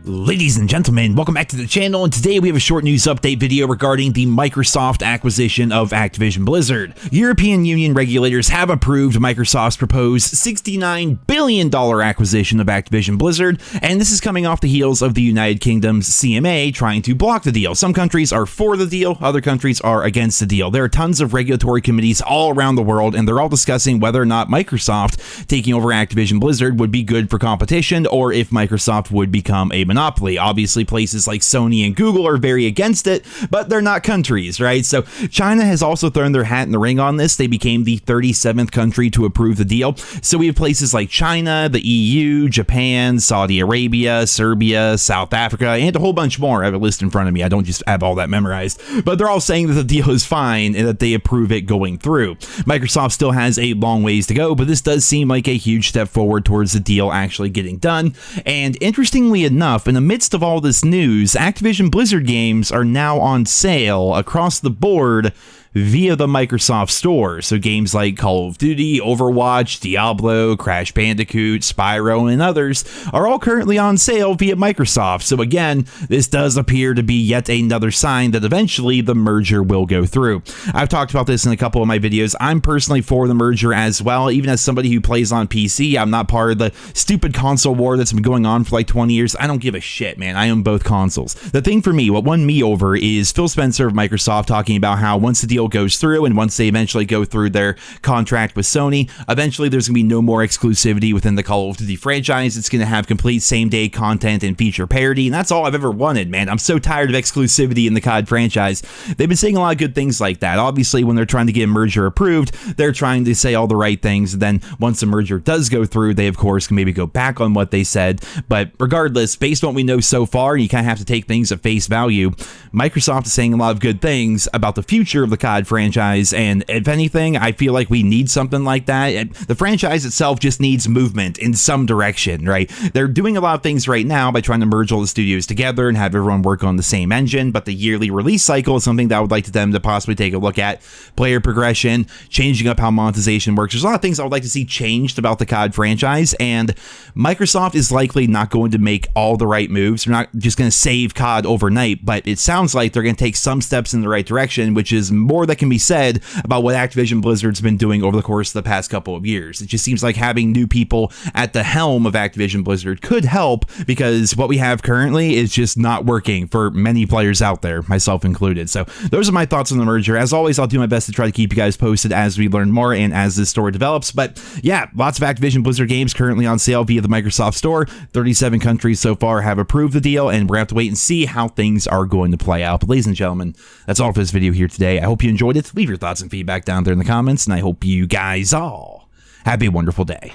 Ladies and gentlemen, welcome back to the channel, and today we have a short news update video regarding the Microsoft acquisition of Activision Blizzard. European Union regulators have approved Microsoft's proposed $69 billion acquisition of Activision Blizzard, and this is coming off the heels of the United Kingdom's CMA trying to block the deal. Some countries are for the deal, other countries are against the deal. There are tons of regulatory committees all around the world, and they're all discussing whether or not Microsoft taking over Activision Blizzard would be good for competition, or if Microsoft would become a monopoly. Obviously, places like Sony and Google are very against it, but they're not countries, right? So China has also thrown their hat in the ring on this. They became the 37th country to approve the deal. So we have places like China, the EU, Japan, Saudi Arabia, Serbia, South Africa, and a whole bunch more. I have a list in front of me. I don't just have all that memorized, but they're all saying that the deal is fine and that they approve it going through. Microsoft still has a long ways to go, but this does seem like a huge step forward towards the deal actually getting done. And interestingly enough, in the midst of all this news, Activision Blizzard games are now on sale across the board via the Microsoft Store. So games like Call of Duty, Overwatch, Diablo, Crash Bandicoot, Spyro, and others are all currently on sale via Microsoft. So again, this does appear to be yet another sign that eventually the merger will go through. I've talked about this in a couple of my videos. I'm personally for the merger as well. Even as somebody who plays on PC, I'm not part of the stupid console war that's been going on for like 20 years. I don't give a shit, man. I own both consoles. The thing for me, what won me over, is Phil Spencer of Microsoft talking about how once the deal goes through and once they eventually go through their contract with Sony, eventually there's going to be no more exclusivity within the Call of Duty franchise. It's going to have complete same-day content and feature parity, and that's all I've ever wanted, man. I'm so tired of exclusivity in the COD franchise. They've been saying a lot of good things like that. Obviously, when they're trying to get a merger approved, they're trying to say all the right things. Then once the merger does go through, they, of course, can maybe go back on what they said. But regardless, based on what we know so far, you kind of have to take things at face value. Microsoft is saying a lot of good things about the future of the COD franchise, and if anything, I feel like we need something like that. The franchise itself just needs movement in some direction, right? They're doing a lot of things right now by trying to merge all the studios together and have everyone work on the same engine, but the yearly release cycle is something that I would like them to possibly take a look at. Player progression, changing up how monetization works. There's a lot of things I would like to see changed about the COD franchise, and Microsoft is likely not going to make all the right moves. They're not just going to save COD overnight, but it sounds like they're going to take some steps in the right direction, which is more that can be said about what Activision Blizzard's been doing over the course of the past couple of years. It just seems like having new people at the helm of Activision Blizzard could help, because what we have currently is just not working for many players out there, myself included. So those are my thoughts on the merger. As always, I'll do my best to try to keep you guys posted as we learn more and as this story develops. But yeah, lots of Activision Blizzard games currently on sale via the Microsoft Store. 37 countries so far have approved the deal, and we're going to have to wait and see how things are going to play out. But ladies and gentlemen, that's all for this video here today. I hope you enjoyed it. Leave your thoughts and feedback down there in the comments, and I hope you guys all have a wonderful day.